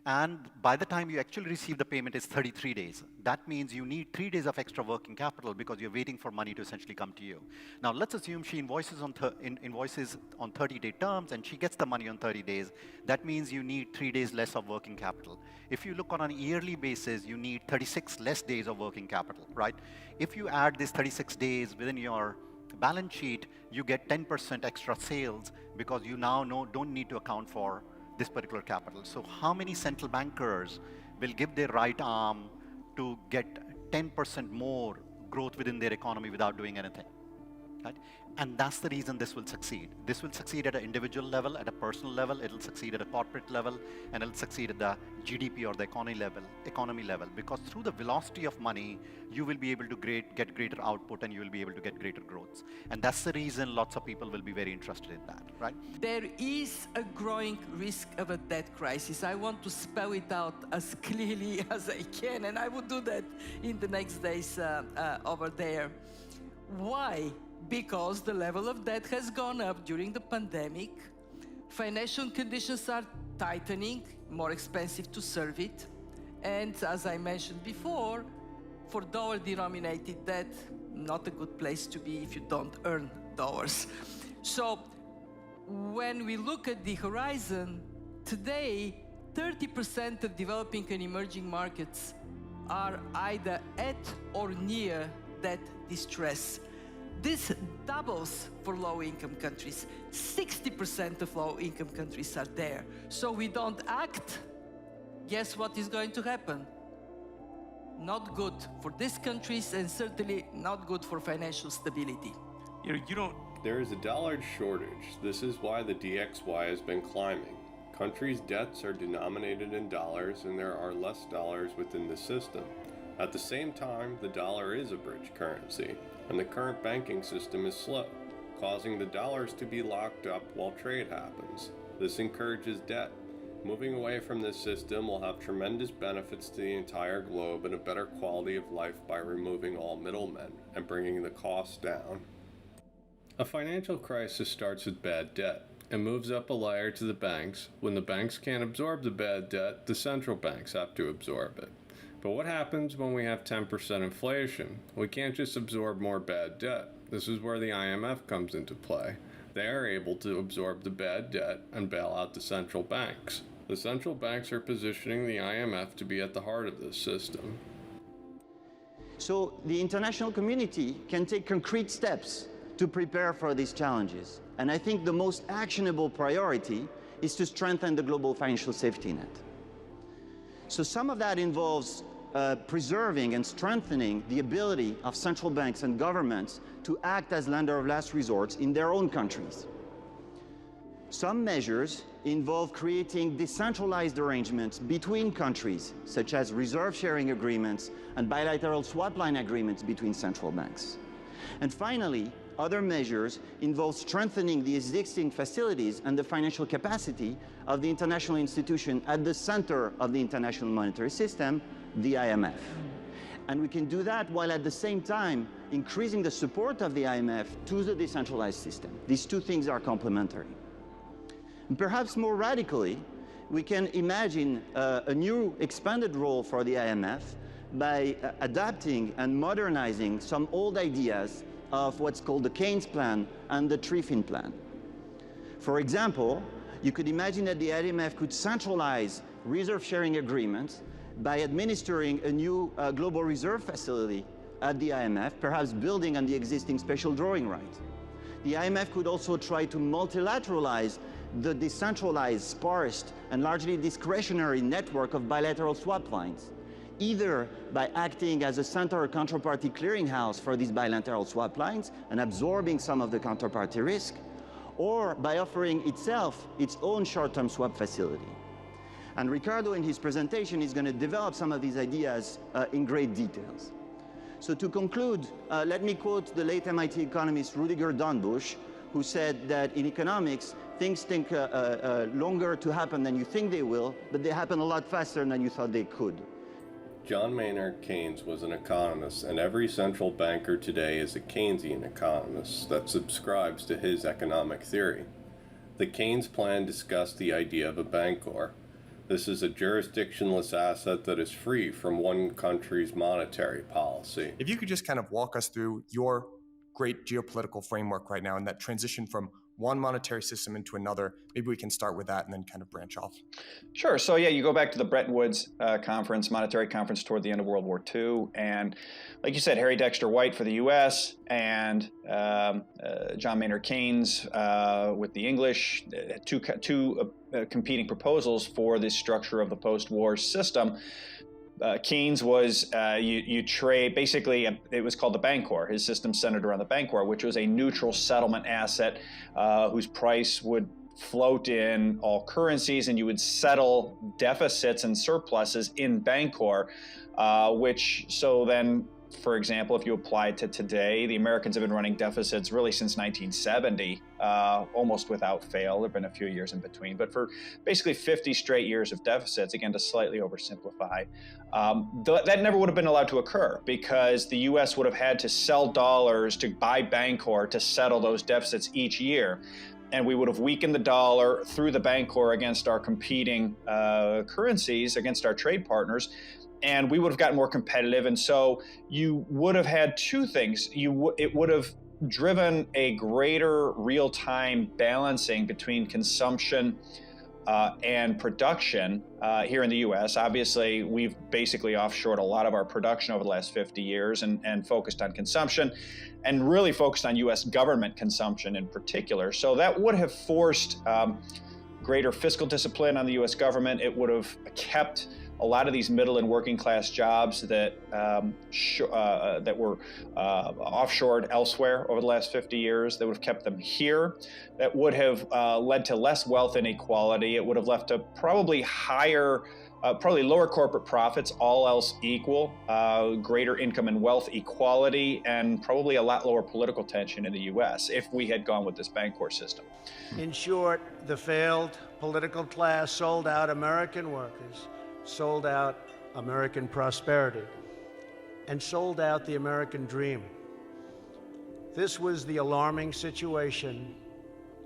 And by the time you actually receive the payment is 33 days. That means you need 3 days of extra working capital because you're waiting for money to essentially come to you. Now, let's assume she invoices on 30-day terms and she gets the money on 30 days. That means you need 3 days less of working capital. If you look on an yearly basis, you need 36 less days of working capital, right? If you add these 36 days within your balance sheet, you get 10% extra sales because you now don't need to account for this particular capital. So how many central bankers will give their right arm to get 10% more growth within their economy without doing anything? Right? And that's the reason this will succeed. This will succeed at an individual level, at a personal level, it'll succeed at a corporate level, and it'll succeed at the GDP or the economy level. Because through the velocity of money, you will be able to get greater output and you will be able to get greater growth. And that's the reason lots of people will be very interested in that, right? There is a growing risk of a debt crisis. I want to spell it out as clearly as I can, and I will do that in the next days over there. Why? Because the level of debt has gone up during the pandemic. Financial conditions are tightening, more expensive to serve it. And as I mentioned before, for dollar-denominated debt, not a good place to be if you don't earn dollars. So when we look at the horizon, today, 30% of developing and emerging markets are either at or near debt distress. This doubles for low-income countries. 60% of low-income countries are there. So we don't act, guess what is going to happen? Not good for these countries and certainly not good for financial stability. There is a dollar shortage. This is why the DXY has been climbing. Countries' debts are denominated in dollars and there are less dollars within the system. At the same time, the dollar is a bridge currency, and the current banking system is slow, causing the dollars to be locked up while trade happens. This encourages debt. Moving away from this system will have tremendous benefits to the entire globe and a better quality of life by removing all middlemen and bringing the costs down. A financial crisis starts with bad debt and moves up a layer to the banks. When the banks can't absorb the bad debt, the central banks have to absorb it. But what happens when we have 10% inflation? We can't just absorb more bad debt. This is where the IMF comes into play. They are able to absorb the bad debt and bail out the central banks. The central banks are positioning the IMF to be at the heart of this system. So the international community can take concrete steps to prepare for these challenges. And I think the most actionable priority is to strengthen the global financial safety net. So some of that involves preserving and strengthening the ability of central banks and governments to act as lender of last resort in their own countries. Some measures involve creating decentralized arrangements between countries, such as reserve sharing agreements and bilateral swap line agreements between central banks. And finally, other measures involve strengthening the existing facilities and the financial capacity of the international institution at the center of the international monetary system, the IMF. And we can do that while at the same time increasing the support of the IMF to the decentralized system. These two things are complementary. And perhaps more radically, we can imagine a new expanded role for the IMF by adapting and modernizing some old ideas of what's called the Keynes plan and the Triffin plan. For example, you could imagine that the IMF could centralize reserve sharing agreements by administering a new global reserve facility at the IMF, perhaps building on the existing special drawing right. The IMF could also try to multilateralize the decentralized, sparse, and largely discretionary network of bilateral swap lines, either by acting as a center or counterparty clearinghouse for these bilateral swap lines and absorbing some of the counterparty risk, or by offering itself its own short-term swap facility. And Ricardo, in his presentation, is going to develop some of these ideas in great details. So to conclude, let me quote the late MIT economist Rudiger Dornbusch, who said that in economics, things take longer to happen than you think they will, but they happen a lot faster than you thought they could. John Maynard Keynes was an economist, and every central banker today is a Keynesian economist that subscribes to his economic theory. The Keynes plan discussed the idea of a bancor. This is a jurisdictionless asset that is free from one country's monetary policy. If you could just kind of walk us through your great geopolitical framework right now and that transition from one monetary system into another, maybe we can start with that and then kind of branch off. Sure. So yeah, you go back to the Bretton Woods conference, monetary conference toward the end of World War II. And like you said, Harry Dexter White for the US and John Maynard Keynes with the English, two competing proposals for the structure of the post-war system. Keynes was you trade basically. It was called the Bancor. His system centered around the Bancor, which was a neutral settlement asset whose price would float in all currencies, and you would settle deficits and surpluses in Bancor, which so then. For example, if you apply it to today, the Americans have been running deficits really since 1970, almost without fail. There have been a few years in between, but for basically 50 straight years of deficits, again, to slightly oversimplify, that never would have been allowed to occur because the U.S. would have had to sell dollars to buy Bancor to settle those deficits each year. And we would have weakened the dollar through the Bancor against our competing currencies, against our trade partners. And we would have gotten more competitive. And so you would have had two things. It would have driven a greater real-time balancing between consumption and production here in the U.S. Obviously, we've basically offshored a lot of our production over the last 50 years and focused on consumption and really focused on U.S. government consumption in particular. So that would have forced greater fiscal discipline on the U.S. government. It would have kept a lot of these middle and working class jobs that were offshored elsewhere over the last 50 years, that would have kept them here. That would have led to less wealth inequality. It would have led to probably lower corporate profits, all else equal, greater income and wealth equality, and probably a lot lower political tension in the U.S. if we had gone with this Bancor system. In short, the failed political class sold out American workers, sold out American prosperity, and sold out the American dream. This was the alarming situation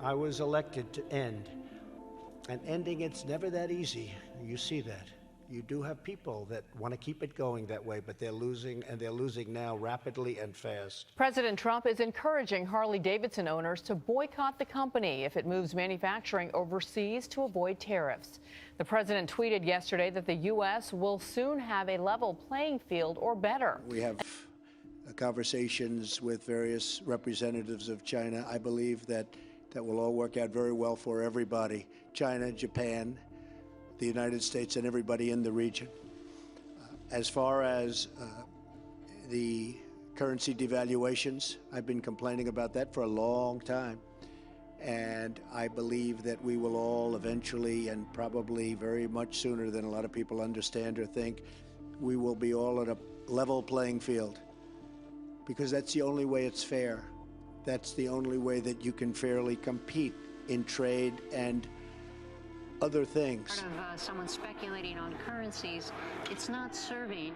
I was elected to end. And ending it's never that easy. You see that. You do have people that want to keep it going that way, but they're losing, and they're losing now rapidly and fast. President Trump is encouraging Harley-Davidson owners to boycott the company if it moves manufacturing overseas to avoid tariffs. The president tweeted yesterday that the U.S. will soon have a level playing field or better. We have conversations with various representatives of China. I believe that will all work out very well for everybody. China, Japan, the United States, and everybody in the region. As far as the currency devaluations, I've been complaining about that for a long time. And I believe that we will all eventually, and probably very much sooner than a lot of people understand or think, we will be all at a level playing field. Because that's the only way it's fair. That's the only way that you can fairly compete in trade and other things. Part of someone speculating on currencies, it's not serving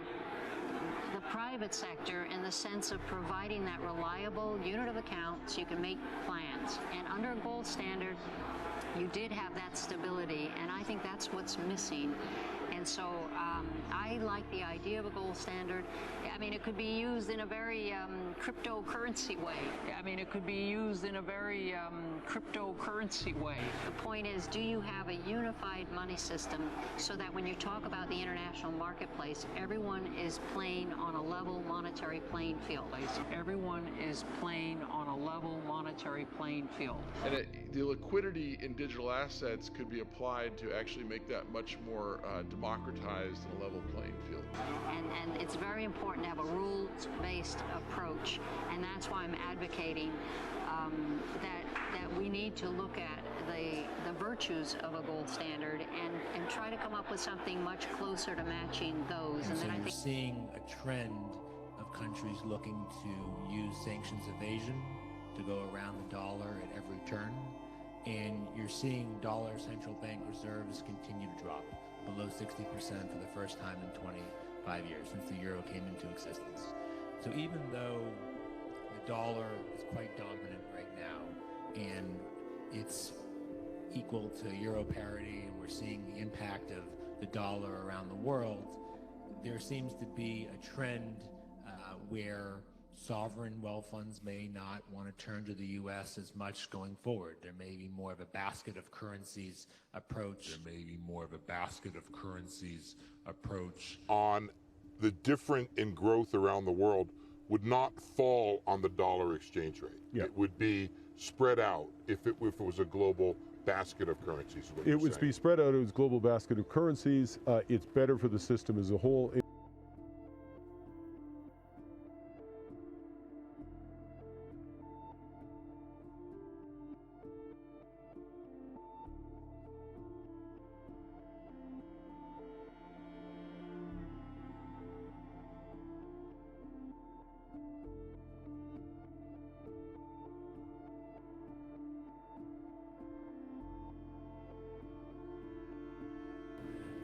the private sector in the sense of providing that reliable unit of account so you can make plans. And under a gold standard, you did have that stability, and I think that's what's missing. And so I like the idea of a gold standard. I mean, it could be used in a very cryptocurrency way. The point is, do you have a unified money system so that when you talk about the international marketplace, everyone is playing on a level monetary playing field? And the liquidity in digital assets could be applied to actually make that much more democratized and a level playing field. And it's very important to have a rules-based approach, and that's why I'm advocating that we need to look at the virtues of a gold standard and try to come up with something much closer to matching those. And so you're seeing a trend of countries looking to use sanctions evasion to go around the dollar at every turn, and you're seeing dollar central bank reserves continue to drop below 60% for the first time in 25 years since the euro came into existence. So even though the dollar is quite dominant right now and it's equal to euro parity, and we're seeing the impact of the dollar around the world, there seems to be a trend where sovereign wealth funds may not want to turn to the U.S. as much going forward. There may be more of a basket of currencies approach. On the difference in growth around the world would not fall on the dollar exchange rate. Yeah. It would be spread out if it was a global basket of currencies. It would be spread out as a global basket of currencies. It's better for the system as a whole.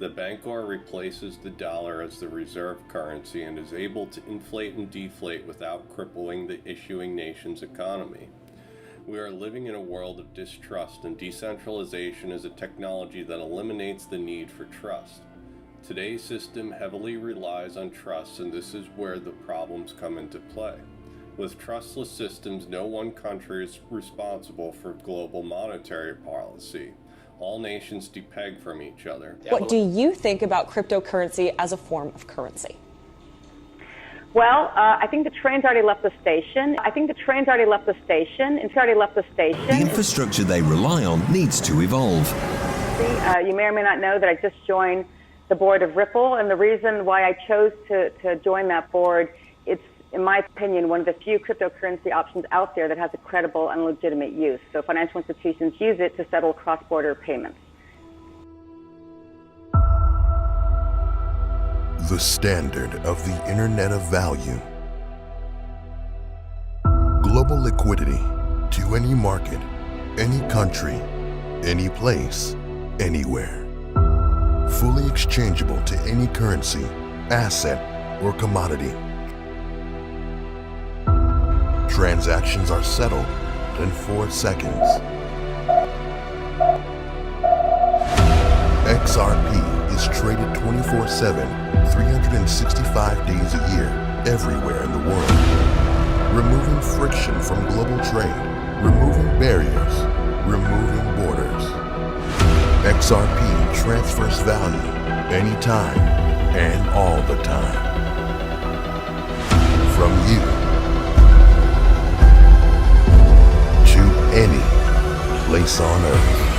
The bancor replaces the dollar as the reserve currency and is able to inflate and deflate without crippling the issuing nation's economy. We are living in a world of distrust, and decentralization is a technology that eliminates the need for trust. Today's system heavily relies on trust, and this is where the problems come into play. With trustless systems, no one country is responsible for global monetary policy. All nations depend from each other. What do you think about cryptocurrency as a form of currency? Well, I think the train's already left the station. The infrastructure they rely on needs to evolve. You may or may not know that I just joined the board of Ripple, and the reason why I chose to join that board, it's, in my opinion, one of the few cryptocurrency options out there that has a credible and legitimate use. So financial institutions use it to settle cross-border payments. The standard of the Internet of Value. Global liquidity to any market, any country, any place, anywhere. Fully exchangeable to any currency, asset, or commodity. Transactions are settled in 4 seconds. Xrp is traded 24/7, 365 days a year, everywhere in the world. Removing friction from global trade, removing barriers, removing borders. Xrp transfers value anytime and all the time. From you to any place on Earth.